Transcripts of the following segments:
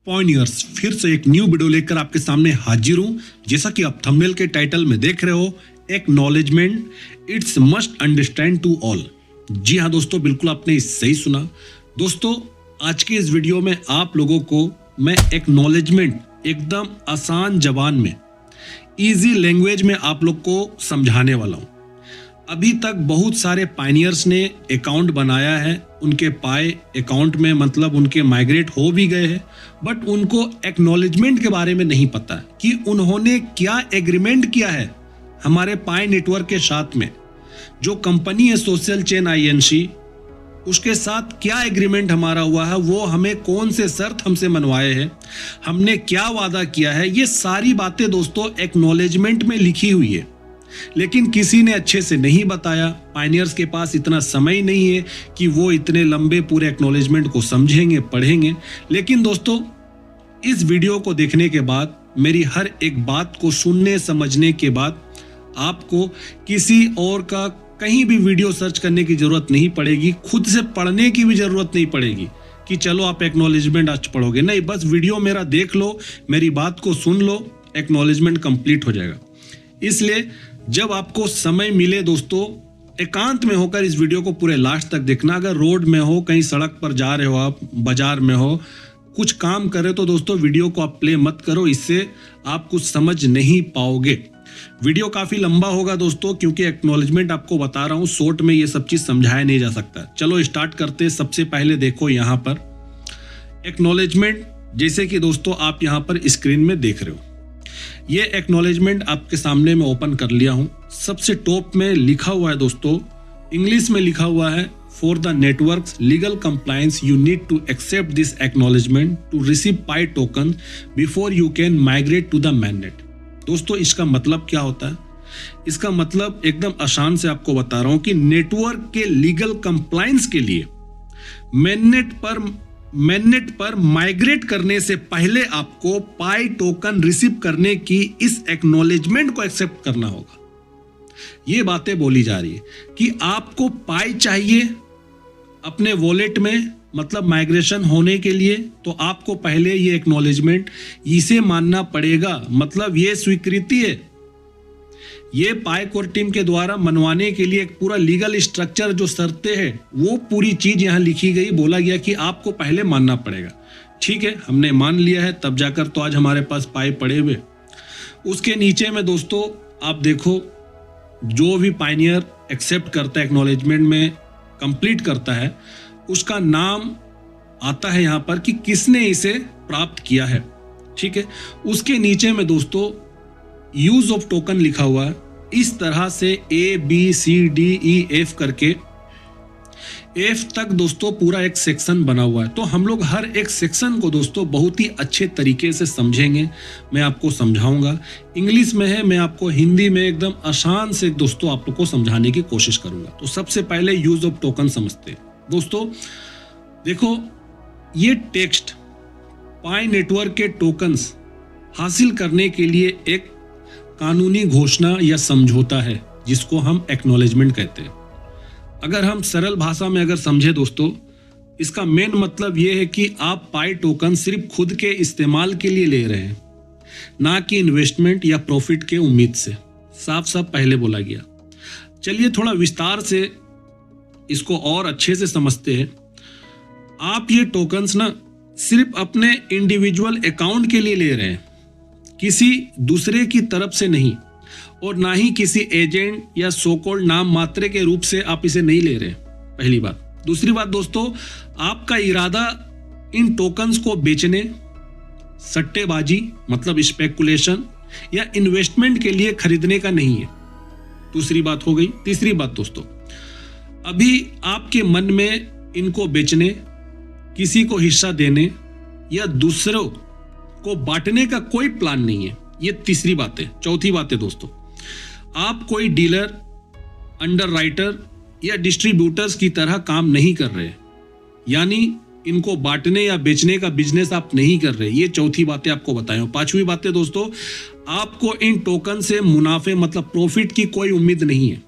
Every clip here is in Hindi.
पॉइनियर्स फिर से एक न्यू वीडियो लेकर आपके सामने हाजिर हूं। जैसा कि आप थंबनेल के टाइटल में देख रहे हो, acknowledgement it's must understand to all. जी हाँ दोस्तों, बिल्कुल आपने सही सुना। दोस्तों, आज के इस वीडियो में आप लोगों को मैं एक्नॉलेजमेंट एकदम आसान जबान में, इजी लैंग्वेज में आप लोग को समझाने वाला हूं। अभी तक बहुत सारे पायनियर्स ने अकाउंट बनाया है, उनके पाए अकाउंट में मतलब उनके माइग्रेट हो भी गए हैं, बट उनको एक्नॉलेजमेंट के बारे में नहीं पता कि उन्होंने क्या एग्रीमेंट किया है हमारे पाए नेटवर्क के साथ में। जो कंपनी है सोशल चेन INC, उसके साथ क्या एग्रीमेंट हमारा हुआ है, वो हमें कौन से शर्त हमसे मनवाए हैं, हमने क्या वादा किया है, ये सारी बातें दोस्तों एक्नॉलेजमेंट में लिखी हुई है। लेकिन किसी ने अच्छे से नहीं बताया। पायनियर्स के पास इतना समय नहीं है कि वो इतने लंबे पूरे एक्नॉलेजमेंट को समझेंगे, पढ़ेंगे। लेकिन दोस्तों, इस वीडियो को देखने के बाद, मेरी हर एक बात को सुनने समझने के बाद, आपको किसी और का कहीं भी वीडियो सर्च करने की जरूरत नहीं पड़ेगी, खुद से पढ़ने की भी जरूरत नहीं पड़ेगी कि चलो आप एक्नॉलेजमेंट आज पढ़ोगे। नहीं, बस वीडियो मेरा देख लो, मेरी बात को सुन लो, एक्नॉलेजमेंट कंप्लीट हो जाएगा। इसलिए जब आपको समय मिले दोस्तों, एकांत में होकर इस वीडियो को पूरे लास्ट तक देखना। अगर रोड में हो, कहीं सड़क पर जा रहे हो, आप बाजार में हो, कुछ काम कर रहे, तो दोस्तों वीडियो को आप प्ले मत करो, इससे आप कुछ समझ नहीं पाओगे। वीडियो काफी लंबा होगा दोस्तों, क्योंकि एक्नॉलेजमेंट आपको बता रहा हूं, शॉर्ट में ये सब चीज समझाया नहीं जा सकता। चलो स्टार्ट करते। सबसे पहले देखो यहाँ पर एक्नॉलेजमेंट, जैसे कि दोस्तों आप यहाँ पर स्क्रीन में देख रहे हो, ये एक्नॉलेजमेंट आपके सामने में ओपन कर लिया हूं। सबसे टॉप में लिखा हुआ है दोस्तों, इंग्लिश में लिखा हुआ है, for the network's legal compliance you need to accept this acknowledgement to receive Pi token before you can migrate to the mainnet. दोस्तों, इसका मतलब क्या होता है? इसका मतलब एकदम आसान से आपको बता रहा हूं कि नेटवर्क के लीगल कंप्लायंस के लिए मैननेट पर माइग्रेट करने से पहले आपको पाई टोकन रिसीव करने की इस एक्नॉलेजमेंट को एक्सेप्ट करना होगा। ये बातें बोली जा रही है कि आपको पाई चाहिए अपने वॉलेट में, मतलब माइग्रेशन होने के लिए, तो आपको पहले ये एक्नॉलेजमेंट इसे मानना पड़ेगा। मतलब ये स्वीकृति है, ये पाई कोर टीम के द्वारा मनवाने के लिए एक पूरा लीगल स्ट्रक्चर, जो शर्तें हैं, वो पूरी चीज यहाँ लिखी गई। बोला गया कि आपको पहले मानना पड़ेगा। ठीक है, हमने मान लिया है, तब जाकर तो आज हमारे पास पाई पड़े हुए। उसके नीचे में दोस्तों आप देखो, जो भी पायनियर एक्सेप्ट करता है, एक्नॉलेजमेंट में कंप्लीट करता है, उसका नाम आता है यहाँ पर कि किसने इसे प्राप्त किया है। ठीक है, उसके नीचे में दोस्तों यूज ऑफ टोकन लिखा हुआ है। इस तरह से ABCDEF करके F तक दोस्तों पूरा एक सेक्शन बना हुआ है। तो हम लोग हर एक सेक्शन को दोस्तों बहुत ही अच्छे तरीके से समझेंगे। मैं आपको समझाऊंगा, इंग्लिश में है, मैं आपको हिंदी में एकदम आसान से दोस्तों आप लोग को समझाने की कोशिश करूंगा। तो सबसे पहले यूज ऑफ टोकन समझते हैं। दोस्तों देखो, ये टेक्स्ट पाई नेटवर्क के टोकन्स हासिल करने के लिए एक कानूनी घोषणा या समझौता है, जिसको हम एक्नॉलेजमेंट कहते हैं। अगर हम सरल भाषा में अगर समझे दोस्तों, इसका मेन मतलब यह है कि आप पाई टोकन सिर्फ खुद के इस्तेमाल के लिए ले रहे हैं, ना कि इन्वेस्टमेंट या प्रॉफिट के उम्मीद से। साफ साफ पहले बोला गया। चलिए थोड़ा विस्तार से इसको और अच्छे से समझते हैं। आप ये टोकन्स ना सिर्फ अपने इंडिविजुअल अकाउंट के लिए ले रहे हैं, किसी दूसरे की तरफ से नहीं, और ना ही किसी एजेंट या सोकॉल्ड नाम मात्र के रूप से आप इसे नहीं ले रहे। पहली बात। दूसरी बात दोस्तों, आपका इरादा इन टोकन्स को बेचने, सट्टेबाजी मतलब स्पेकुलेशन या इन्वेस्टमेंट के लिए खरीदने का नहीं है। दूसरी बात हो गई। तीसरी बात दोस्तों, अभी आपके मन में इनको बेचने, किसी को हिस्सा देने या दूसरों को बांटने का कोई प्लान नहीं है। ये तीसरी बात है। चौथी बात है दोस्तों, आप कोई डीलर, अंडरराइटर या डिस्ट्रीब्यूटर्स की तरह काम नहीं कर रहे, यानी इनको बांटने या बेचने का बिजनेस आप नहीं कर रहे। ये चौथी बातें आपको बताएं। पांचवी बातें दोस्तों, आपको इन टोकन से मुनाफे मतलब प्रॉफिट की कोई उम्मीद नहीं है।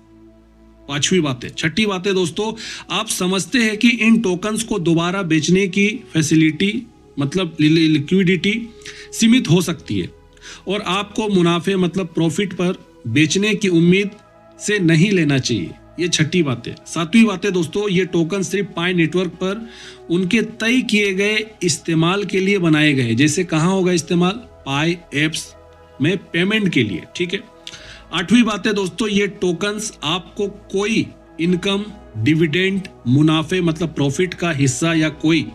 पांचवी बातें। छठी बातें दोस्तों, आप समझते हैं कि इन टोकन्स को दोबारा बेचने की फैसिलिटी मतलब लिक्विडिटी सीमित हो सकती है और आपको मुनाफे मतलब प्रॉफिट पर बेचने की उम्मीद से नहीं लेना चाहिए। ये छठी बात है। सातवीं बात है दोस्तों, ये टोकन सिर्फ पाई नेटवर्क पर उनके तय किए गए इस्तेमाल के लिए बनाए गए। जैसे कहाँ होगा इस्तेमाल? पाई एप्स में पेमेंट के लिए, ठीक है। आठवीं बात है दोस्तों, ये टोकन्स आपको कोई इनकम, डिविडेंड, मुनाफे मतलब प्रॉफिट का हिस्सा या कोई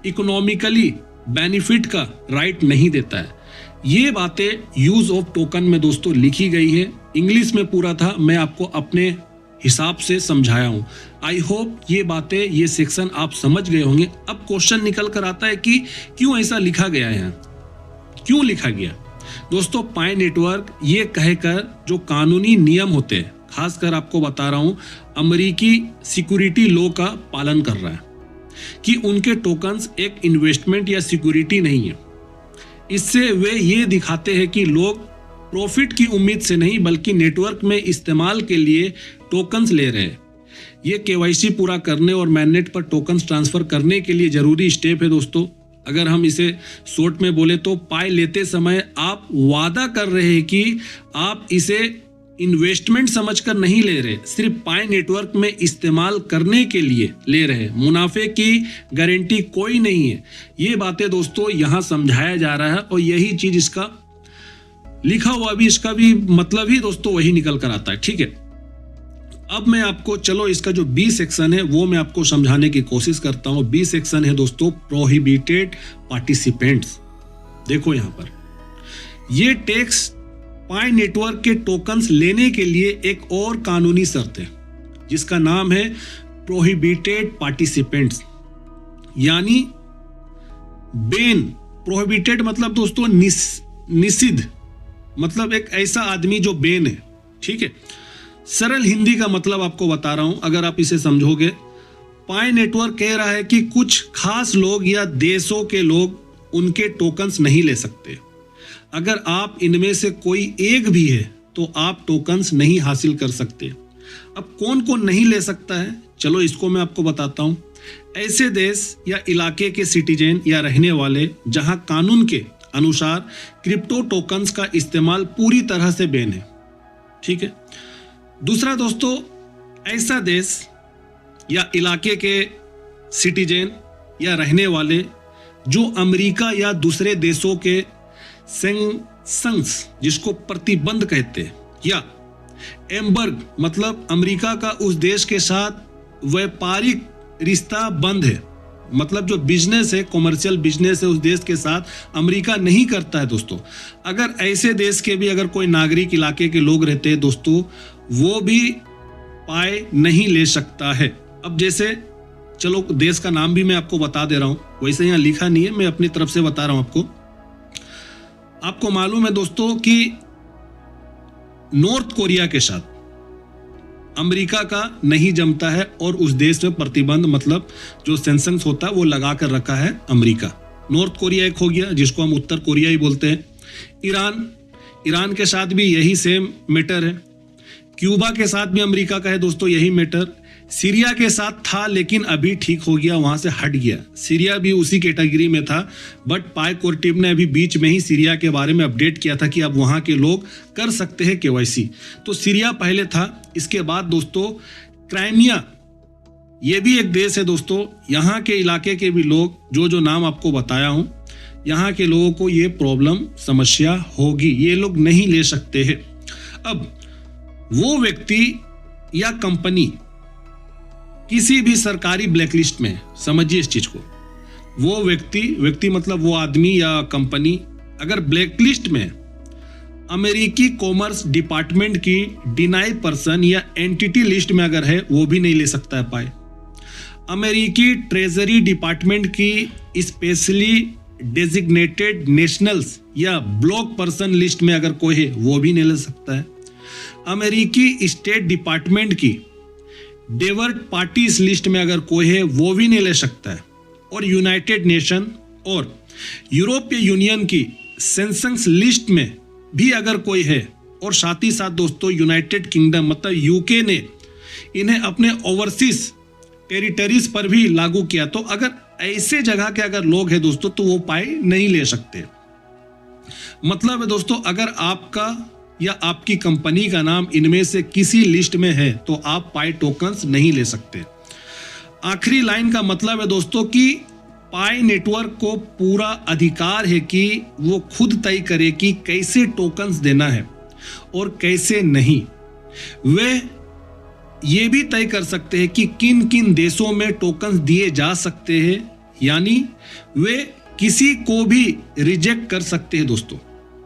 इकोनॉमिकली बेनिफिट का राइट नहीं देता है। ये बातें यूज ऑफ टोकन में दोस्तों लिखी गई है। इंग्लिश में पूरा था, मैं आपको अपने हिसाब से समझाया हूं। आई होप ये बातें, ये सेक्शन आप समझ गए होंगे। अब क्वेश्चन निकल कर आता है कि क्यों ऐसा लिखा गया है, क्यों लिखा गया? दोस्तों पाई नेटवर्क ये कहकर जो कानूनी नियम होते हैं, खासकर आपको बता रहा हूं, अमेरिकी सिक्योरिटी लॉ का पालन कर रहा है कि उनके टोकन्स एक इन्वेस्टमेंट या सिक्योरिटी नहीं है। इससे वे ये दिखाते हैं कि लोग प्रॉफिट की उम्मीद से नहीं बल्कि नेटवर्क में इस्तेमाल के लिए टोकन्स ले रहे हैं। ये केवाईसी पूरा करने और मैननेट पर टोकन्स ट्रांसफर करने के लिए जरूरी स्टेप है दोस्तों। अगर हम इसे शॉर्ट में बोले तो पाई लेते समय आप वादा कर रहे हैं कि आप इसे इन्वेस्टमेंट समझकर नहीं ले रहे, सिर्फ पाई नेटवर्क में इस्तेमाल करने के लिए ले रहे। मुनाफे की गारंटी कोई नहीं है। ये बातें दोस्तों यहाँ समझाया जा रहा है और यही चीज इसका लिखा हुआ भी, इसका भी मतलब ही दोस्तों वही निकल कर आता है, ठीक है। अब मैं आपको चलो इसका जो बी सेक्शन है वो मैं आपको समझाने की कोशिश करता हूं। बी सेक्शन है दोस्तों प्रोहिबिटेड पार्टिसिपेंट्स। देखो यहां पर ये टैक्स पाई नेटवर्क के टोकन्स लेने के लिए एक और कानूनी शर्त है जिसका नाम है प्रोहिबिटेड पार्टिसिपेंट्स, यानी बैन। प्रोहिबिटेड मतलब दोस्तों निषिद्ध, मतलब एक ऐसा आदमी जो बैन है, ठीक है। सरल हिंदी का मतलब आपको बता रहा हूं, अगर आप इसे समझोगे, पाई नेटवर्क कह रहा है कि कुछ खास लोग या देशों के लोग उनके टोकन्स नहीं ले सकते। अगर आप इनमें से कोई एक भी है तो आप टोकन्स नहीं हासिल कर सकते। अब कौन कौन नहीं ले सकता है, चलो इसको मैं आपको बताता हूं। ऐसे देश या इलाके के सिटीजन या रहने वाले जहां कानून के अनुसार क्रिप्टो टोकन्स का इस्तेमाल पूरी तरह से बैन है, ठीक है। दूसरा दोस्तों, ऐसा देश या इलाके के सिटीजन या रहने वाले जो अमेरिका या दूसरे देशों के सैंक्शंस जिसको प्रतिबंध कहते हैं, या एम्बर्ग मतलब अमेरिका का उस देश के साथ व्यापारिक रिश्ता बंद है, मतलब जो बिजनेस है, कॉमर्शियल बिजनेस है उस देश के साथ अमेरिका नहीं करता है दोस्तों। अगर ऐसे देश के भी अगर कोई नागरिक इलाके के लोग रहते हैं दोस्तों, वो भी पाई नहीं ले सकता है। अब जैसे चलो देश का नाम भी मैं आपको बता दे रहा हूं, वैसे यहाँ लिखा नहीं है, मैं अपनी तरफ से बता रहा हूं आपको। आपको मालूम है दोस्तों कि नॉर्थ कोरिया के साथ अमेरिका का नहीं जमता है और उस देश में प्रतिबंध मतलब जो सैंक्शंस होता है वो लगा कर रखा है अमेरिका। नॉर्थ कोरिया एक हो गया जिसको हम उत्तर कोरिया ही बोलते हैं। ईरान के साथ भी यही सेम मैटर है। क्यूबा के साथ भी अमेरिका का है दोस्तों यही मैटर। सीरिया के साथ था लेकिन अभी ठीक हो गया, वहां से हट गया। सीरिया भी उसी कैटेगरी में था, बट पाई कोर्टिव ने अभी बीच में ही सीरिया के बारे में अपडेट किया था कि अब वहां के लोग कर सकते हैं केवाईसी। तो सीरिया पहले था। इसके बाद दोस्तों क्राइमिया, ये भी एक देश है दोस्तों। यहाँ के इलाके के भी लोग जो नाम आपको बताया हूं, यहाँ के लोगों को ये प्रॉब्लम समस्या होगी, ये लोग नहीं ले सकते हैं। अब वो व्यक्ति या कंपनी किसी भी सरकारी ब्लैकलिस्ट में, समझिए इस चीज को, वो व्यक्ति मतलब वो आदमी या कंपनी अगर ब्लैकलिस्ट में अमेरिकी कॉमर्स डिपार्टमेंट की डिनाई पर्सन या एंटिटी लिस्ट में अगर है, वो भी नहीं ले सकता है पाई। अमेरिकी ट्रेजरी डिपार्टमेंट की स्पेशली डेजिग्नेटेड नेशनल्स या ब्लॉक पर्सन लिस्ट में अगर कोई है, वो भी नहीं ले सकता है। अमेरिकी स्टेट डिपार्टमेंट की डेवर्ट पार्टीज लिस्ट में अगर कोई है, वो भी नहीं ले सकता है। और यूनाइटेड नेशन और यूरोपीय यूनियन की सैंक्शंस लिस्ट में भी अगर कोई है, और साथ ही साथ दोस्तों यूनाइटेड किंगडम मतलब यूके ने इन्हें अपने ओवरसीज टेरिटरीज पर भी लागू किया। तो अगर ऐसे जगह के अगर लोग हैं दोस्तों तो वो पाई नहीं ले सकते। मतलब है दोस्तों, अगर आपका या आपकी कंपनी का नाम इनमें से किसी लिस्ट में है तो आप पाई टोकन्स नहीं ले सकते। आखिरी लाइन का मतलब है दोस्तों कि पाई नेटवर्क को पूरा अधिकार है कि वो खुद तय करे कि कैसे टोकन्स देना है और कैसे नहीं। वे ये भी तय कर सकते हैं कि किन किन देशों में टोकन्स दिए जा सकते हैं, यानी वे किसी को भी रिजेक्ट कर सकते हैं दोस्तों,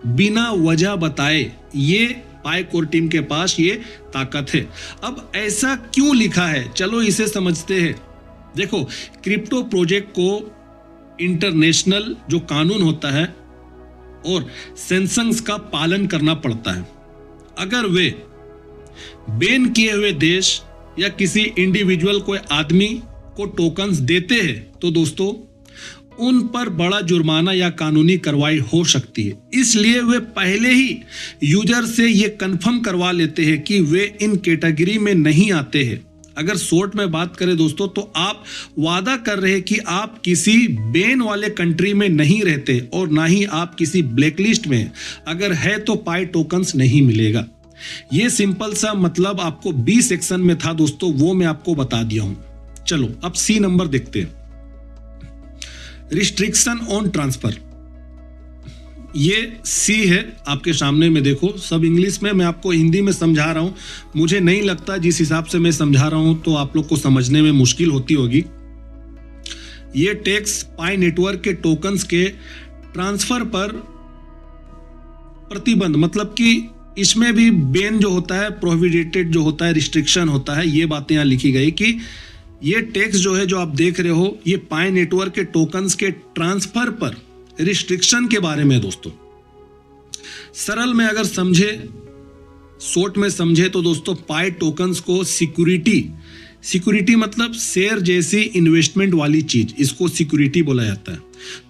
बिना वजह बताए। ये पाई कोर टीम के पास ये ताकत है। अब ऐसा क्यों लिखा है, चलो इसे समझते हैं। देखो, क्रिप्टो प्रोजेक्ट को इंटरनेशनल जो कानून होता है और सेंसंस का पालन करना पड़ता है। अगर वे बैन किए हुए देश या किसी इंडिविजुअल कोई आदमी को टोकन्स देते हैं तो दोस्तों उन पर बड़ा जुर्माना या कानूनी कार्रवाई हो सकती है। इसलिए वे पहले ही यूजर से ये कंफर्म करवा लेते हैं कि वे इन कैटेगरी में नहीं आते हैं। अगर शॉर्ट में बात करें दोस्तों तो आप वादा कर रहे हैं कि आप किसी बैन वाले कंट्री में नहीं रहते और ना ही आप किसी ब्लैकलिस्ट में। अगर है तो पाई टोकन्स नहीं मिलेगा। ये सिंपल सा मतलब आपको बी सेक्शन में था दोस्तों, वो मैं आपको बता दिया हूं। चलो अब सी नंबर देखते हैं, रिस्ट्रिक्शन ऑन ट्रांसफर। ये सी है आपके सामने में, देखो सब इंग्लिश में, मैं आपको हिंदी में समझा रहा हूं। मुझे नहीं लगता जिस हिसाब से मैं समझा रहा हूं तो आप लोग को समझने में मुश्किल होती होगी। ये टैक्स पाई नेटवर्क के टोकन्स के ट्रांसफर पर प्रतिबंध, मतलब कि इसमें भी बैन जो होता है, प्रोहिबिटेड जो होता है, रिस्ट्रिक्शन होता है, ये बातें यहां लिखी गई कि ये टैक्स जो है जो आप देख रहे हो ये पाई नेटवर्क के टोकन्स के ट्रांसफर पर रिस्ट्रिक्शन के बारे में दोस्तों। सरल में अगर समझे, शॉर्ट में समझे तो दोस्तों पाई टोकन्स को सिक्योरिटी मतलब शेयर जैसी इन्वेस्टमेंट वाली चीज, इसको सिक्योरिटी बोला जाता है।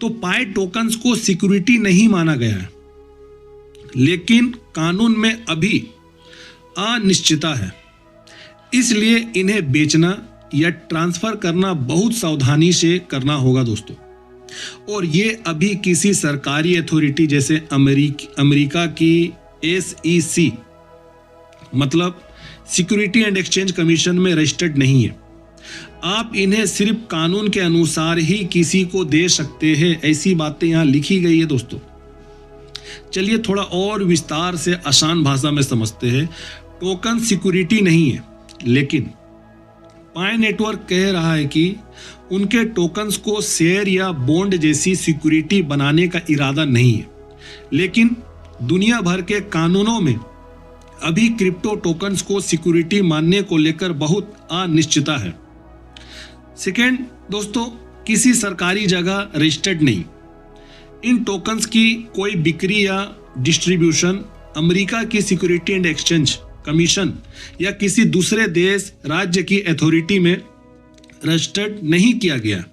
तो पाई टोकन्स को सिक्योरिटी नहीं माना गया है, लेकिन कानून में अभी अनिश्चितता है, इसलिए इन्हें बेचना या ट्रांसफर करना बहुत सावधानी से करना होगा दोस्तों। और ये अभी किसी सरकारी अथॉरिटी जैसे अमेरिका की SEC मतलब सिक्योरिटी एंड एक्सचेंज कमीशन में रजिस्टर्ड नहीं है। आप इन्हें सिर्फ कानून के अनुसार ही किसी को दे सकते हैं, ऐसी बातें यहां लिखी गई है दोस्तों। चलिए थोड़ा और विस्तार से आसान भाषा में समझते हैं। टोकन सिक्योरिटी नहीं है, लेकिन पाई नेटवर्क कह रहा है कि उनके टोकन्स को शेयर या बॉन्ड जैसी सिक्योरिटी बनाने का इरादा नहीं है, लेकिन दुनिया भर के कानूनों में अभी क्रिप्टो टोकन्स को सिक्योरिटी मानने को लेकर बहुत अनिश्चितता है। सेकेंड दोस्तों, किसी सरकारी जगह रजिस्टर्ड नहीं। इन टोकन्स की कोई बिक्री या डिस्ट्रीब्यूशन अमेरिका की सिक्योरिटी एंड एक्सचेंज कमीशन या किसी दूसरे देश राज्य की अथॉरिटी में रजिस्टर्ड नहीं किया गया।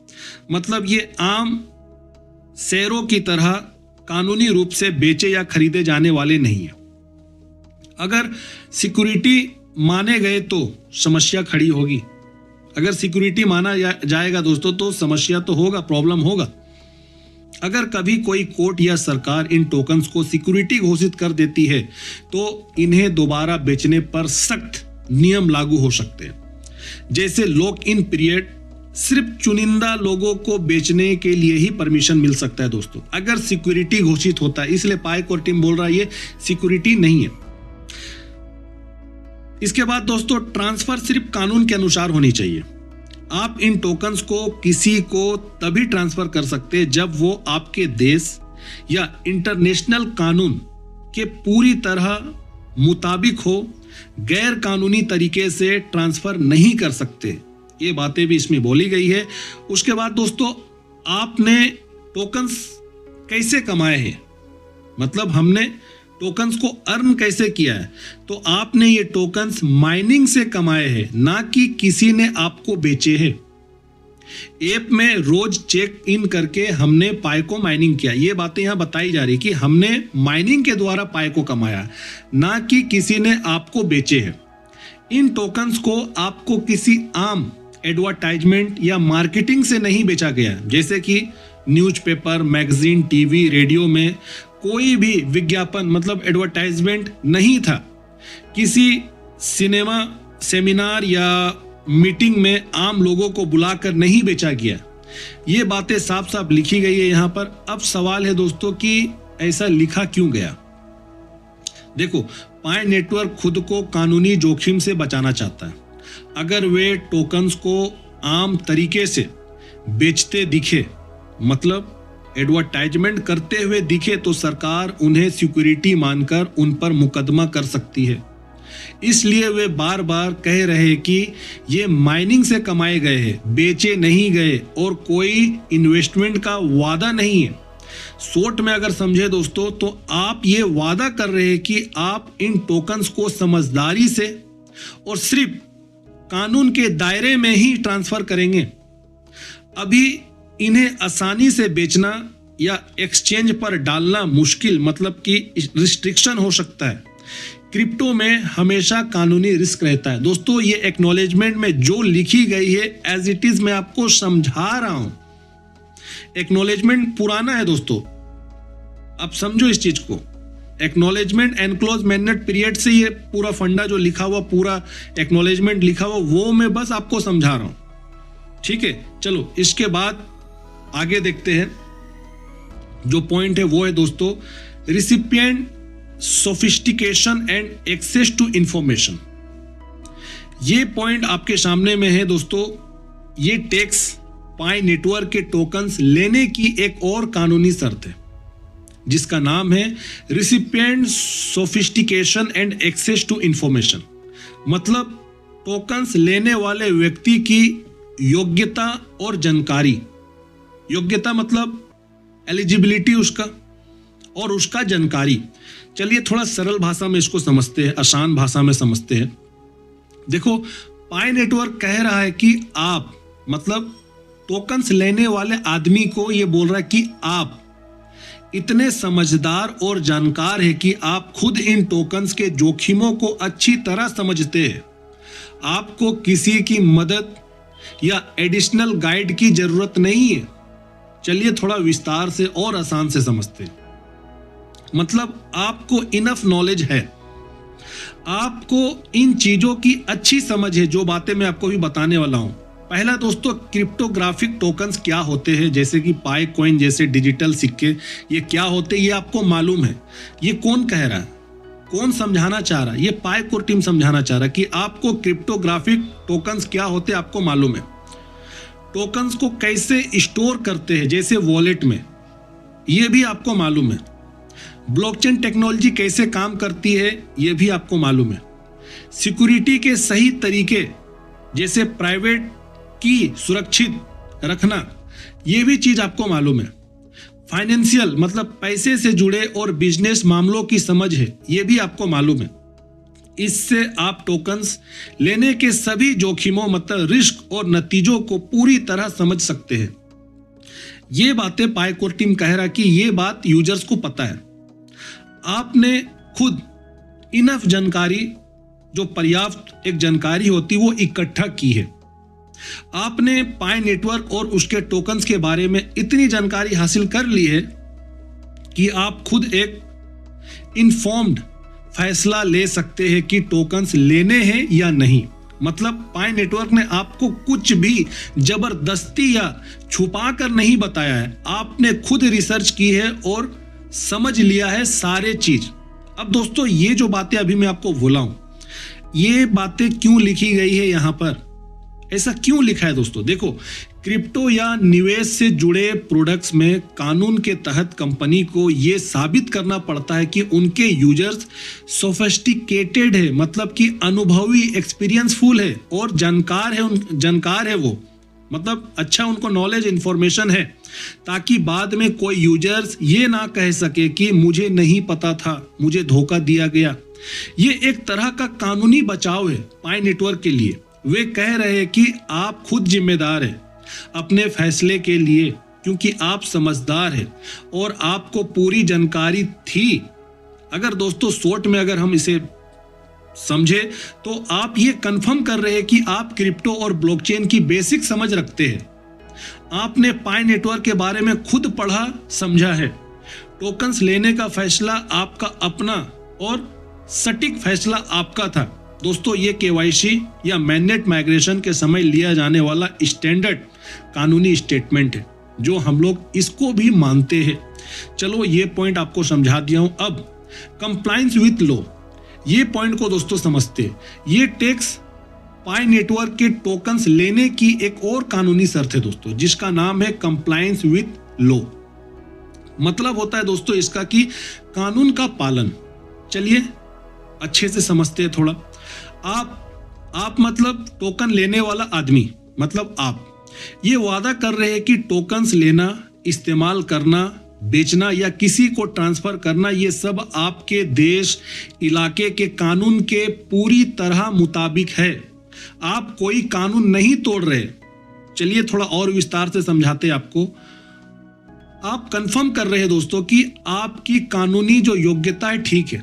मतलब ये आम शेयरों की तरह कानूनी रूप से बेचे या खरीदे जाने वाले नहीं है। अगर सिक्योरिटी माने गए तो समस्या खड़ी होगी। अगर सिक्योरिटी माना जाएगा दोस्तों तो समस्या तो होगा, प्रॉब्लम होगा। अगर कभी कोई कोर्ट या सरकार इन टोकन्स को सिक्योरिटी घोषित कर देती है तो इन्हें दोबारा बेचने पर सख्त नियम लागू हो सकते हैं, जैसे लॉक इन पीरियड सिर्फ चुनिंदा लोगों को बेचने के लिए ही परमिशन मिल सकता है दोस्तों, अगर सिक्योरिटी घोषित होता है। इसलिए पाई कोर टीम बोल रहा है ये सिक्योरिटी नहीं है। इसके बाद दोस्तों, ट्रांसफर सिर्फ कानून के अनुसार होनी चाहिए। आप इन टोकन्स को किसी को तभी ट्रांसफर कर सकते हैं जब वो आपके देश या इंटरनेशनल कानून के पूरी तरह मुताबिक हो। गैर कानूनी तरीके से ट्रांसफर नहीं कर सकते, ये बातें भी इसमें बोली गई है। उसके बाद दोस्तों, आपने टोकन्स कैसे कमाए हैं, मतलब हमने टोकन्स को अर्न कैसे किया है, तो आपने ये टोकन्स माइनिंग से कमाए हैं, ना कि किसी ने आपको बेचे हैं। ऐप में रोज चेक इन करके हमने पाई को माइनिंग किया, ये बातें यहां बताई जा रही कि हमने माइनिंग के द्वारा पाई को कमाया, ना कि किसी ने आपको बेचे हैं। इन टोकन्स को आपको किसी आम एडवर्टाइजमेंट या मार्केटिंग से नहीं बेचा गया, जैसे कि न्यूज़पेपर, मैगजीन, टीवी, रेडियो में कोई भी विज्ञापन मतलब एडवर्टाइजमेंट नहीं था। किसी सिनेमा, सेमिनार या मीटिंग में आम लोगों को बुलाकर नहीं बेचा गया। ये बातें साफ साफ लिखी गई है यहाँ पर। अब सवाल है दोस्तों कि ऐसा लिखा क्यों गया। देखो, पाई नेटवर्क खुद को कानूनी जोखिम से बचाना चाहता है। अगर वे टोकन्स को आम तरीके से बेचते दिखे, मतलब एडवर्टाइजमेंट करते हुए दिखे, तो सरकार उन्हें सिक्योरिटी मानकर उन पर मुकदमा कर सकती है। इसलिए वे बार बार कह रहे हैं कि ये माइनिंग से कमाए गए हैं, बेचे नहीं गए और कोई इन्वेस्टमेंट का वादा नहीं है। शॉर्ट में अगर समझे दोस्तों, तो आप ये वादा कर रहे हैं कि आप इन टोकन्स को समझदारी से और सिर्फ कानून के दायरे में ही ट्रांसफर करेंगे। अभी इन्हें आसानी से बेचना या एक्सचेंज पर डालना मुश्किल, मतलब कि रिस्ट्रिक्शन हो सकता है। क्रिप्टो में हमेशा कानूनी रिस्क रहता है। दोस्तों, ये एक्नॉलेजमेंट में जो लिखी गई है एज इट इज मैं आपको समझा रहा हूं। एक्नॉलेजमेंट पुराना है दोस्तों, अब समझो इस चीज को। एक्नॉलेजमेंट एनक्लोज मैंडेट पीरियड से ये पूरा फंडा जो लिखा हुआ, पूरा एक्नॉलेजमेंट लिखा हुआ, वो मैं बस आपको समझा रहा हूं। ठीक है, चलो इसके बाद आगे देखते हैं। जो पॉइंट है वो है दोस्तों, recipient sophistication and access to information. ये पॉइंट आपके सामने में है दोस्तों। ये टैक्स पाई नेटवर्क के टोकन्स लेने की एक और कानूनी शर्त है, जिसका नाम है recipient sophistication and access to information. मतलब टोकन्स लेने वाले व्यक्ति की योग्यता और जानकारी। योग्यता मतलब एलिजिबिलिटी उसका, और उसका जानकारी। चलिए थोड़ा सरल भाषा में इसको समझते हैं, आसान भाषा में समझते हैं। देखो, पाई नेटवर्क कह रहा है कि आप, मतलब टोकन्स लेने वाले आदमी को ये बोल रहा है कि आप इतने समझदार और जानकार है कि आप खुद इन टोकन्स के जोखिमों को अच्छी तरह समझते हैं। आपको किसी की मदद या एडिशनल गाइड की जरूरत नहीं है। चलिए थोड़ा विस्तार से और आसान से समझते हैं। मतलब आपको इनफ नॉलेज है, आपको इन चीजों की अच्छी समझ है, जो बातें मैं आपको भी बताने वाला हूं। पहला दोस्तों, क्रिप्टोग्राफिक टोकन्स क्या होते हैं, जैसे कि पाई कॉइन जैसे डिजिटल सिक्के, ये क्या होते हैं ये आपको मालूम है। ये कौन कह रहा है, कौन समझाना चाह रहा है? ये पाई कोर टीम समझाना चाह रहा है कि आपको क्रिप्टोग्राफिक टोकन्स क्या होते हैं आपको मालूम है। टोकन्स को कैसे स्टोर करते हैं, जैसे वॉलेट में, ये भी आपको मालूम है। ब्लॉकचेन टेक्नोलॉजी कैसे काम करती है, ये भी आपको मालूम है। सिक्योरिटी के सही तरीके, जैसे प्राइवेट की सुरक्षित रखना, ये भी चीज आपको मालूम है। फाइनेंशियल मतलब पैसे से जुड़े और बिजनेस मामलों की समझ है, ये भी आपको मालूम है। इससे आप टोकन्स लेने के सभी जोखिमों, मतलब रिस्क और नतीजों को पूरी तरह समझ सकते हैं। ये बातें पाई कोर टीम कह रहा कि ये बात यूजर्स को पता है। आपने खुद इनफ जानकारी, जो पर्याप्त एक जानकारी होती, वो इकट्ठा की है। आपने पाई नेटवर्क और उसके टोकन्स के बारे में इतनी जानकारी हासिल कर ली है कि आप खुद एक इन्फॉर्म्ड फैसला ले सकते हैं कि टोकन्स लेने हैं या नहीं। मतलब पाई नेटवर्क ने आपको कुछ भी जबरदस्ती या छुपा कर नहीं बताया है, आपने खुद रिसर्च की है और समझ लिया है सारे चीज। अब दोस्तों, ये जो बातें अभी मैं आपको बोला हूं, ये बातें क्यों लिखी गई है यहां पर, ऐसा क्यों लिखा है दोस्तों? देखो, क्रिप्टो या निवेश से जुड़े प्रोडक्ट्स में कानून के तहत कंपनी को यह साबित करना पड़ता है कि उनके यूजर्स सोफिस्टिकेटेड है, मतलब कि अनुभवी, एक्सपीरियंसफुल है और जानकार है वो, मतलब अच्छा उनको नॉलेज, इंफॉर्मेशन है, ताकि बाद में कोई यूजर्स ये ना कह सके कि मुझे नहीं पता था, मुझे धोखा दिया गया। ये एक तरह का कानूनी बचाव है पाई नेटवर्क के लिए। वे कह रहे हैं कि आप खुद जिम्मेदार हैं अपने फैसले के लिए, क्योंकि आप समझदार हैं और आपको पूरी जानकारी थी। अगर दोस्तों शॉर्ट में अगर हम इसे समझे? तो आप ये कंफर्म कर रहे हैं कि आप क्रिप्टो और ब्लॉकचेन की बेसिक समझ रखते हैं। आपने पाई नेटवर्क के बारे में खुद पढ़ा समझा है। टोकन्स लेने का फैसला आपका अपना और सटीक फैसला आपका था। दोस्तों, ये केवाईसी या मैनेट माइग्रेशन के समय लिया जाने वाला स्टैंडर्ड कानूनी स्टेटमेंट है, जो हम लोग इसको भी मानते हैं। चलो, ये पॉइंट आपको समझा दिया हूं। अब कंप्लायंस विथ लॉ, ये पॉइंट को दोस्तों समझते हैं। ये टैक्स पाई नेटवर्क के टोकन्स लेने की एक और कानूनी शर्त है दोस्तों, जिसका नाम है कंप्लायंस विथ लॉ। मतलब होता है दोस्तों इसका कि कानून का पालन। चलिए अच्छे से समझते हैं थोड़ा। आप मतलब टोकन लेने वाला आदमी, मतलब आप ये वादा कर रहे हैं कि टोकन्स लेना, इस्तेमाल करना, बेचना या किसी को ट्रांसफर करना, ये सब आपके देश, इलाके के कानून के पूरी तरह मुताबिक है। आप कोई कानून नहीं तोड़ रहे। चलिए थोड़ा और विस्तार से समझाते हैं आपको। आप कंफर्म कर रहे हैं दोस्तों कि आपकी कानूनी जो योग्यता है ठीक है।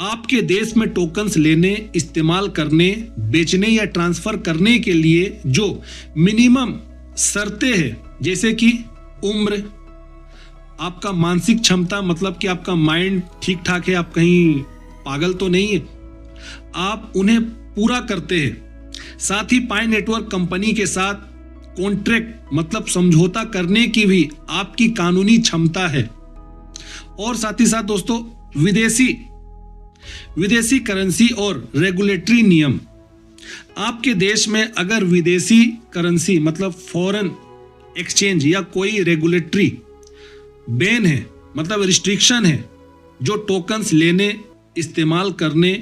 आपके देश में टोकन्स लेने, इस्तेमाल करने, बेचने या ट्रांसफर करने के लिए जो मिनिमम शर्तें हैं, जैसे कि उम्र, आपका मानसिक क्षमता, मतलब कि आपका माइंड ठीक ठाक है, आप कहीं पागल तो नहीं है, आप उन्हें पूरा करते हैं। साथ ही पाई नेटवर्क कंपनी के साथ कॉन्ट्रैक्ट मतलब समझौता करने की भी आपकी कानूनी क्षमता है। और साथ ही साथ दोस्तों विदेशी करेंसी और रेगुलेटरी नियम। आपके देश में अगर विदेशी करेंसी मतलब फॉरेन एक्सचेंज या कोई रेगुलेटरी बैन है, मतलब रिस्ट्रिक्शन है, जो टोकन्स लेने, इस्तेमाल करने,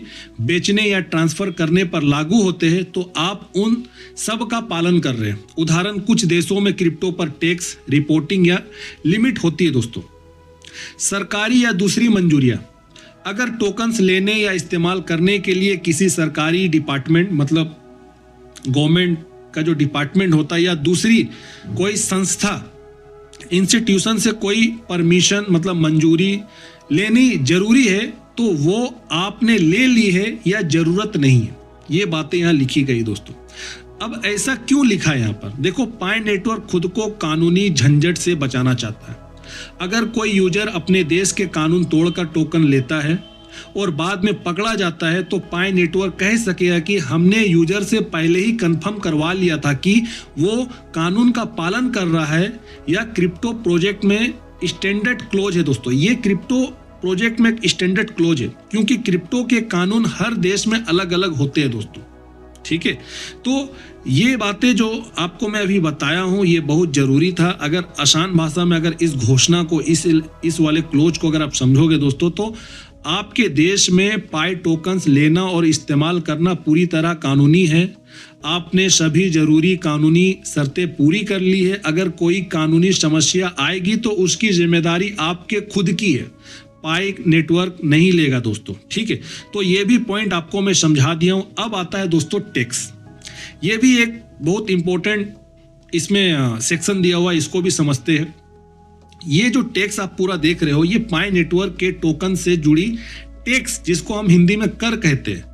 बेचने या ट्रांसफर करने पर लागू होते हैं, तो आप उन सब का पालन कर रहे हैं। उदाहरण, कुछ देशों में क्रिप्टो पर टैक्स, रिपोर्टिंग या लिमिट होती है दोस्तों। सरकारी या दूसरी मंजूरियां, अगर टोकन्स लेने या इस्तेमाल करने के लिए किसी सरकारी डिपार्टमेंट मतलब गवर्नमेंट का जो डिपार्टमेंट होता है या दूसरी कोई संस्था, इंस्टीट्यूशन से कोई परमिशन मतलब मंजूरी लेनी जरूरी है, तो वो आपने ले ली है या जरूरत नहीं है। ये बातें यहाँ लिखी गई दोस्तों। अब ऐसा क्यों लिखा है यहाँ पर? देखो, पाई नेटवर्क खुद को कानूनी झंझट से बचाना चाहता है। अगर कोई यूजर अपने देश के कानून तोड़कर टोकन लेता है और बाद में पकड़ा जाता है, तो पाई नेटवर्क कह सकेगा कि हमने यूजर से पहले ही कंफर्म करवा लिया था कि वो कानून का पालन कर रहा है। या क्रिप्टो प्रोजेक्ट में स्टैंडर्ड क्लोज है दोस्तों। ये क्रिप्टो प्रोजेक्ट में एक स्टैंडर्ड क्लोज है, क्योंकि क्रिप्टो के कानून हर देश में अलग अलग होते हैं दोस्तों। ठीक है, तो ये बातें जो आपको मैं अभी बताया हूं, ये बहुत जरूरी था। अगर आसान भाषा में अगर इस घोषणा को, इस वाले क्लोज को अगर आप समझोगे दोस्तों, तो आपके देश में पाई टोकन्स लेना और इस्तेमाल करना पूरी तरह कानूनी है। आपने सभी जरूरी कानूनी शर्तें पूरी कर ली है। अगर कोई कानूनी समस्या आएगी तो उसकी जिम्मेदारी आपके खुद की है, पाई नेटवर्क नहीं लेगा दोस्तों। ठीक है, तो ये भी पॉइंट आपको मैं समझा दिया हूं। अब आता है दोस्तों टैक्स। ये भी एक बहुत इंपॉर्टेंट इसमें सेक्शन दिया हुआ है, इसको भी समझते हैं। ये जो टैक्स आप पूरा देख रहे हो, ये पाई नेटवर्क के टोकन से जुड़ी टैक्स, जिसको हम हिंदी में कर कहते हैं।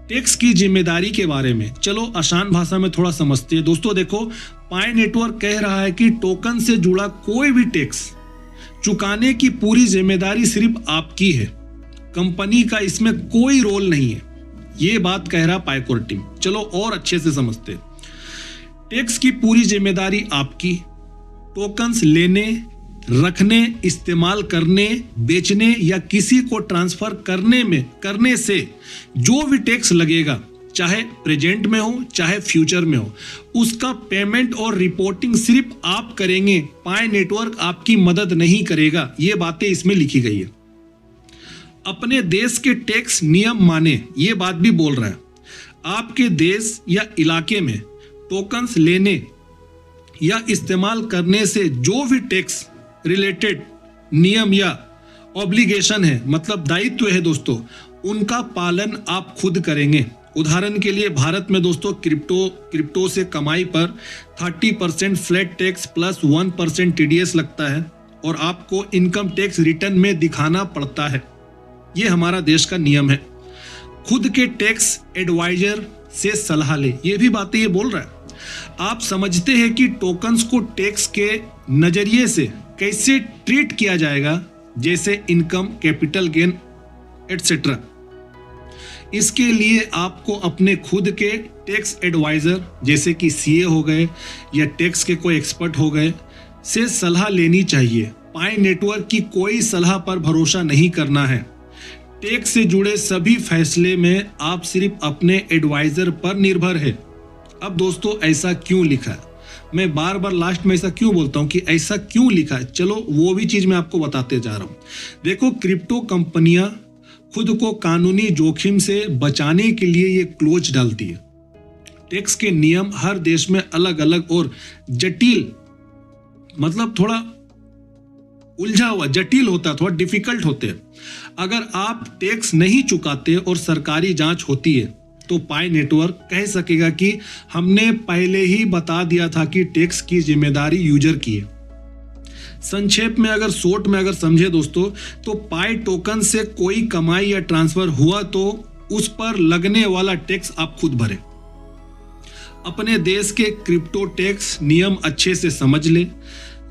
टैक्स की जिम्मेदारी के बारे में चलो आसान भाषा में थोड़ा समझते हैं दोस्तों। देखो, पाई नेटवर्क कह रहा है कि टोकन से जुड़ा कोई भी टैक्स चुकाने की पूरी जिम्मेदारी सिर्फ आपकी है, कंपनी का इसमें कोई रोल नहीं है। ये बात कह रहा पाईकोर टीम। चलो और अच्छे से समझते। टैक्स की पूरी जिम्मेदारी आपकी। टोकन्स लेने, रखने, इस्तेमाल करने, बेचने या किसी को ट्रांसफर करने से जो भी टैक्स लगेगा, चाहे प्रेजेंट में हो चाहे फ्यूचर में हो, उसका पेमेंट और रिपोर्टिंग सिर्फ आप करेंगे। पाई नेटवर्क आपकी मदद नहीं करेगा। ये बातें इसमें लिखी गई है। अपने देश के टैक्स नियम माने, ये बात भी बोल रहा है। आपके देश या इलाके में टोकन्स लेने या इस्तेमाल करने से जो भी टैक्स रिलेटेड नियम या ऑब्लिगेशन है, मतलब दायित्व है दोस्तों, उनका पालन आप खुद करेंगे। उदाहरण के लिए भारत में दोस्तों क्रिप्टो से कमाई पर 30% फ्लैट टैक्स प्लस 1% TDS लगता है और आपको इनकम टैक्स रिटर्न में दिखाना पड़ता है। ये हमारा देश का नियम है। खुद के टैक्स एडवाइजर से सलाह ले। ये भी बातें ये बोल रहा है। आप समझते हैं कि टोकन्स को टैक्स के नजरिए से कैसे ट्रीट किया जाएगा, जैसे इनकम, कैपिटल गेन एटसेट्रा। इसके लिए आपको अपने खुद के टैक्स एडवाइजर जैसे कि सीए हो गए या टैक्स के कोई एक्सपर्ट हो गए से सलाह लेनी चाहिए। पाई नेटवर्क की कोई सलाह पर भरोसा नहीं करना है। टैक्स से जुड़े सभी फैसले में आप सिर्फ अपने एडवाइजर पर निर्भर है। अब दोस्तों ऐसा क्यों लिखा है, मैं बार बार लास्ट में ऐसा क्यों बोलता हूं कि ऐसा क्यों लिखा है, चलो वो भी चीज मैं आपको बताते जा रहा हूं। देखो, क्रिप्टो कंपनियां खुद को कानूनी जोखिम से बचाने के लिए ये क्लोज डालती है। टैक्स के नियम हर देश में अलग अलग और जटिल, मतलब थोड़ा उलझा हुआ, जटिल होता है, थोड़ा डिफिकल्ट होते हैं। अगर आप टैक्स नहीं चुकाते और सरकारी जांच होती है तो पाई नेटवर्क कह सकेगा कि हमने पहले ही बता दिया था कि टैक्स की जिम्मेदारी यूजर की है। संक्षेप में अगर शॉर्ट में अगर समझे दोस्तों, तो पाई टोकन से कोई कमाई या ट्रांसफर हुआ तो उस पर लगने वाला टैक्स आप खुद भरें। अपने देश के क्रिप्टो टैक्स नियम अच्छे से समझ ले।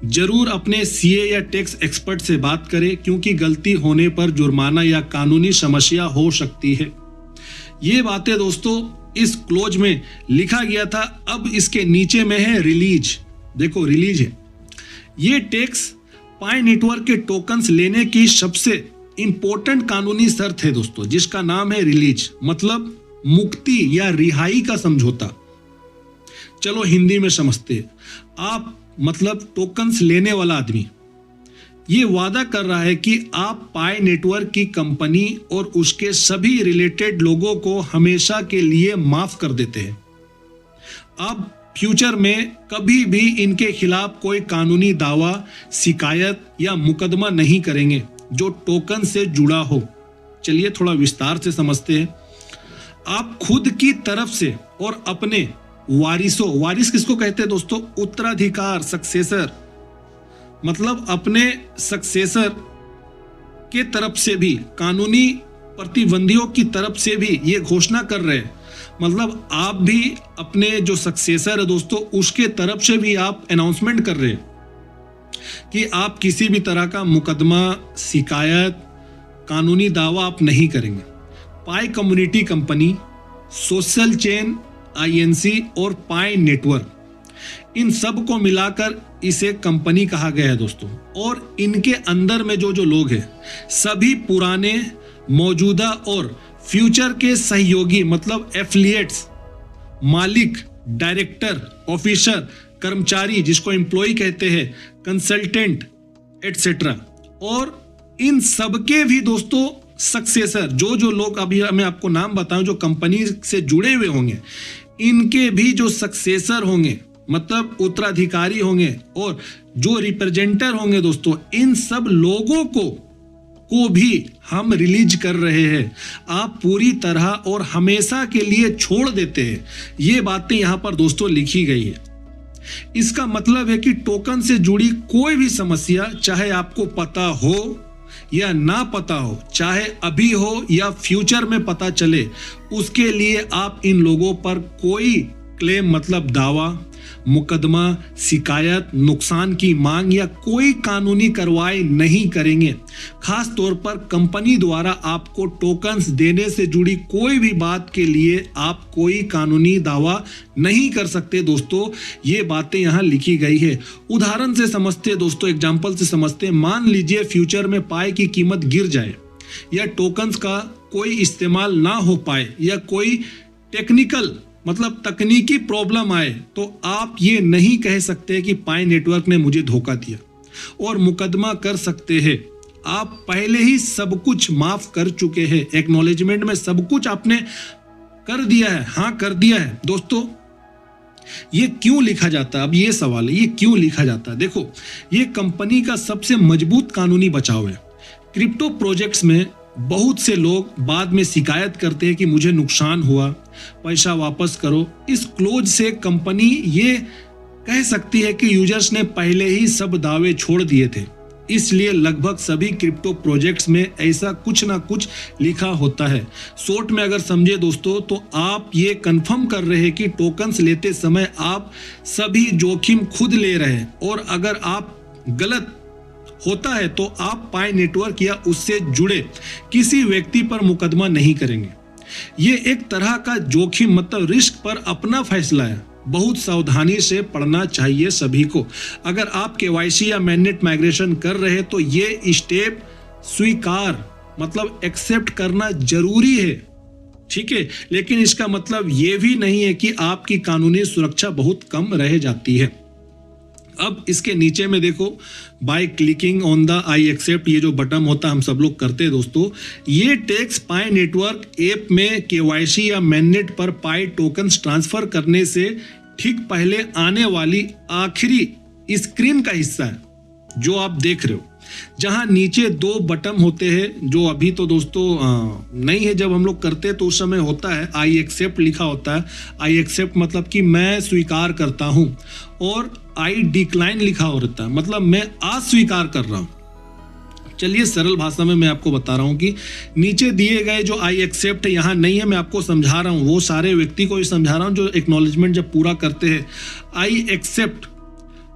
जरूर अपने सीए या टैक्स एक्सपर्ट से बात करें, क्योंकि गलती होने पर जुर्माना या कानूनी समस्या हो सकती है। ये बातें दोस्तों इस क्लोज में लिखा गया था। अब इसके नीचे में है रिलीज। देखो रिलीज है, ये टैक्स पाई नेटवर्क के टोकन्स लेने की सबसे इंपॉर्टेंट कानूनी शर्त है दोस्तों, जिसका नाम है रिलीज, मतलब मुक्ति या रिहाई का समझौता। चलो हिंदी में समझते हैं। आप मतलब टोकन्स लेने वाला आदमी ये वादा कर रहा है कि आप पाई नेटवर्क की कंपनी और उसके सभी रिलेटेड लोगों को हमेशा के लिए माफ कर देते हैं। अब फ्यूचर में कभी भी इनके खिलाफ कोई कानूनी दावा, शिकायत या मुकदमा नहीं करेंगे जो टोकन से जुड़ा हो। चलिए थोड़ा विस्तार से समझते हैं। आप खुद की तरफ से और अपने वारिसों, वारिस किसको कहते हैं दोस्तों, उत्तराधिकार, सक्सेसर, मतलब अपने सक्सेसर के तरफ से भी, कानूनी प्रतिबंधियों की तरफ से भी ये घोषणा कर रहे हैं। मतलब आप भी अपने जो सक्सेसर है दोस्तों, उसके तरफ से भी आप अनाउंसमेंट कर रहे हैं कि आप किसी भी तरह का मुकदमा, शिकायत, कानूनी दावा आप नहीं करेंगे। Pi community company, social chain, INC और पाई नेटवर्क, इन सब को मिलाकर इसे कंपनी कहा गया है दोस्तों। और इनके अंदर में जो जो लोग हैं, सभी पुराने, मौजूदा और फ्यूचर के सहयोगी, मतलब एफिलिएट्स, मालिक, डायरेक्टर, ऑफिसर, कर्मचारी जिसको एम्प्लॉय कहते हैं, कंसल्टेंट एटसेट्रा, और इन सबके भी दोस्तों सक्सेसर, जो जो लोग अभी मैं आपको नाम बताऊं जो कंपनी से जुड़े हुए होंगे, इनके भी जो सक्सेसर होंगे, मतलब उत्तराधिकारी होंगे, और जो रिप्रेजेंटर होंगे दोस्तों, इन सब लोगों को भी हम रिलीज कर रहे हैं। आप पूरी तरह और हमेशा के लिए छोड़ देते हैं। ये बातें यहां पर दोस्तों लिखी गई है। इसका मतलब है कि टोकन से जुड़ी कोई भी समस्या, चाहे आपको पता हो या ना पता हो, चाहे अभी हो या फ्यूचर में पता चले, उसके लिए आप इन लोगों पर कोई क्लेम, मतलब दावा, मुकदमा, शिकायत, नुकसान की मांग या कोई कानूनी कार्रवाई नहीं करेंगे। खास तौर पर कंपनी द्वारा आपको टोकन्स देने से जुड़ी कोई भी बात के लिए आप कोई कानूनी दावा नहीं कर सकते दोस्तों। ये बातें यहाँ लिखी गई है। उदाहरण से समझते दोस्तों, एग्जाम्पल से समझते। मान लीजिए फ्यूचर में पाई की कीमत गिर जाए या टोकन्स का कोई इस्तेमाल ना हो पाए या कोई टेक्निकल, मतलब तकनीकी प्रॉब्लम आए, तो आप ये नहीं कह सकते कि पाई नेटवर्क ने मुझे धोखा दिया और मुकदमा कर सकते हैं। आप पहले ही सब कुछ माफ कर चुके हैं। एक्नॉलेजमेंट में सब कुछ आपने कर दिया है, हाँ कर दिया है दोस्तों। ये क्यों लिखा जाता है? अब ये सवाल है, ये क्यों लिखा जाता है? देखो, ये कंपनी का सबसे मजबूत कानूनी बचाव है। क्रिप्टो प्रोजेक्ट्स में बहुत से लोग बाद में शिकायत करते हैं कि मुझे नुकसान हुआ, पैसा वापस करो। इस क्लोज से कंपनी ये कह सकती है कि यूजर्स ने पहले ही सब दावे छोड़ दिए थे इसलिए लगभग सभी क्रिप्टो प्रोजेक्ट्स में ऐसा कुछ ना कुछ लिखा होता है। शॉर्ट में अगर समझे दोस्तों तो आप ये कंफर्म कर रहे हैं कि टोकन्स लेते समय आप सभी जोखिम खुद ले रहे हैं, और अगर आप गलत होता है तो आप पाई नेटवर्क या उससे जुड़े किसी व्यक्ति पर मुकदमा नहीं करेंगे। ये एक तरह का जोखिम मतलब रिस्क पर अपना फैसला है। बहुत सावधानी से पढ़ना चाहिए सभी को। अगर आप केवाईसी या मैननेट माइग्रेशन कर रहे हैं तो ये स्टेप स्वीकार मतलब एक्सेप्ट करना जरूरी है, ठीक है। लेकिन इसका मतलब ये भी नहीं है कि आपकी कानूनी सुरक्षा बहुत कम रह जाती है। अब इसके नीचे में देखो, by clicking on the I accept, ये जो बटन होता है हम सब लोग करते हैं दोस्तों, ये टेक्स पाई नेटवर्क ऐप में केवाईसी या मैननेट पर पाई टोकन्स ट्रांसफर करने से ठीक पहले आने वाली आखिरी स्क्रीन का हिस्सा है जो आप देख रहे हो, जहां नीचे 2 बटन होते हैं जो अभी तो दोस्तों नहीं है। जब हम लोग करते हैं तो उस समय होता है आई एक्सेप्ट लिखा होता है। आई एक्सेप्ट मतलब कि मैं स्वीकार करता हूं, और आई डिक्लाइन लिखा होता है मतलब मैं अस्वीकार कर रहा हूं। चलिए सरल भाषा में मैं आपको बता रहा हूं कि नीचे दिए गए जो आई एक्सेप्ट है यहाँ नहीं है, मैं आपको समझा रहा हूं, वो सारे व्यक्ति को ही समझा रहा हूं जो एक्नॉलेजमेंट जब पूरा करते हैं। आई एक्सेप्ट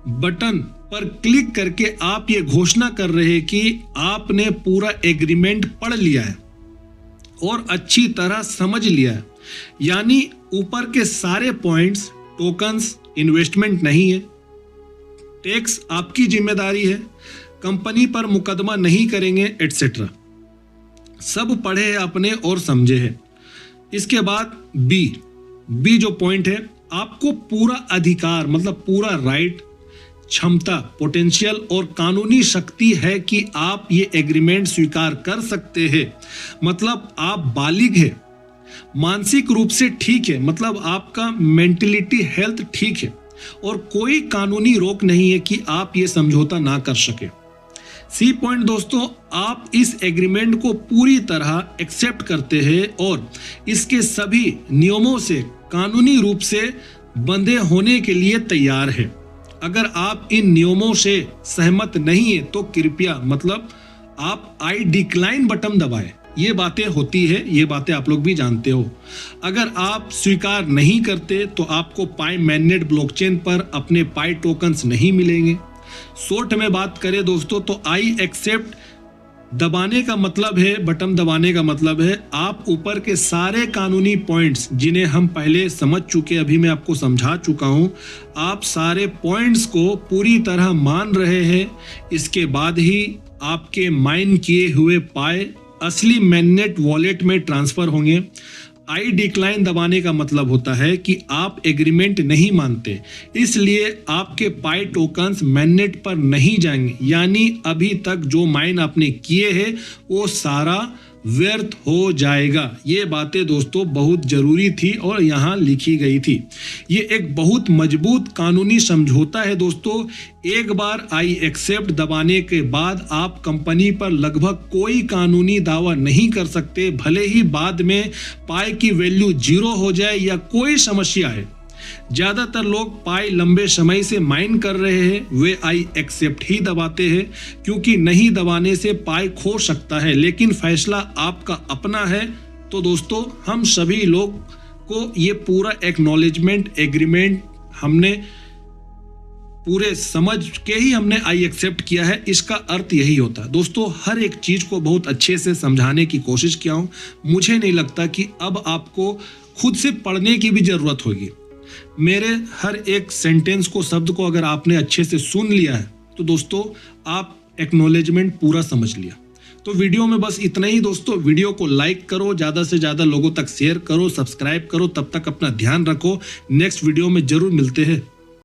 बटन पर क्लिक करके आप ये घोषणा कर रहे हैं कि आपने पूरा एग्रीमेंट पढ़ लिया है और अच्छी तरह समझ लिया है। यानी ऊपर के सारे पॉइंट्स, टोकन्स इन्वेस्टमेंट नहीं है, टैक्स आपकी जिम्मेदारी है, कंपनी पर मुकदमा नहीं करेंगे एटसेट्रा, सब पढ़े हैं आपने और समझे हैं। इसके बाद बी जो पॉइंट है, आपको पूरा अधिकार मतलब पूरा राइट, क्षमता, पोटेंशियल और कानूनी शक्ति है कि आप ये एग्रीमेंट स्वीकार कर सकते हैं। मतलब आप बालिग है, मानसिक रूप से ठीक है, मतलब आपका मेंटलिटी हेल्थ ठीक है, और कोई कानूनी रोक नहीं है कि आप ये समझौता ना कर सके। सी पॉइंट दोस्तों, आप इस एग्रीमेंट को पूरी तरह एक्सेप्ट करते हैं और इसके सभी नियमों से कानूनी रूप से बंधे होने के लिए तैयार है। अगर आप इन नियमों से सहमत नहीं है तो कृपया मतलब आप आई डिक्लाइन बटन दबाएं। ये बातें होती है, ये बातें आप लोग भी जानते हो। अगर आप स्वीकार नहीं करते तो आपको पाई मैननेट ब्लॉकचेन पर अपने पाई टोकन्स नहीं मिलेंगे। शॉर्ट में बात करें दोस्तों तो आई एक्सेप्ट दबाने का मतलब है, बटन दबाने का मतलब है आप ऊपर के सारे कानूनी पॉइंट्स जिन्हें हम पहले समझ चुके, अभी मैं आपको समझा चुका हूं, आप सारे पॉइंट्स को पूरी तरह मान रहे हैं। इसके बाद ही आपके माइन किए हुए पाए असली मैननेट वॉलेट में ट्रांसफर होंगे। आई डिक्लाइन दबाने का मतलब होता है कि आप एग्रीमेंट नहीं मानते, इसलिए आपके पाई टोकन्स मैननेट पर नहीं जाएंगे। यानी अभी तक जो माइन आपने किए हैं वो सारा व्यर्थ हो जाएगा। ये बातें दोस्तों बहुत जरूरी थी और यहाँ लिखी गई थी। ये एक बहुत मजबूत कानूनी समझौता है दोस्तों। एक बार आई एक्सेप्ट दबाने के बाद आप कंपनी पर लगभग कोई कानूनी दावा नहीं कर सकते, भले ही बाद में पाई की वैल्यू 0 हो जाए या कोई समस्या है। ज्यादातर लोग पाई लंबे समय से माइन कर रहे हैं, वे आई एक्सेप्ट ही दबाते हैं क्योंकि नहीं दबाने से पाई खो सकता है, लेकिन फैसला आपका अपना है। तो दोस्तों हम सभी लोग को ये पूरा एक्नॉलेजमेंट एग्रीमेंट हमने पूरे समझ के ही हमने आई एक्सेप्ट किया है। इसका अर्थ यही होता है दोस्तों। हर एक चीज को बहुत अच्छे से समझाने की कोशिश किया हूं। मुझे नहीं लगता कि अब आपको खुद से पढ़ने की भी जरूरत होगी। मेरे हर एक सेंटेंस को, शब्द को अगर आपने अच्छे से सुन लिया है तो दोस्तों आप एक्नॉलेजमेंट पूरा समझ लिया। तो वीडियो में बस इतना ही दोस्तों। वीडियो को लाइक करो, ज़्यादा से ज़्यादा लोगों तक शेयर करो, सब्सक्राइब करो। तब तक अपना ध्यान रखो। नेक्स्ट वीडियो में जरूर मिलते हैं।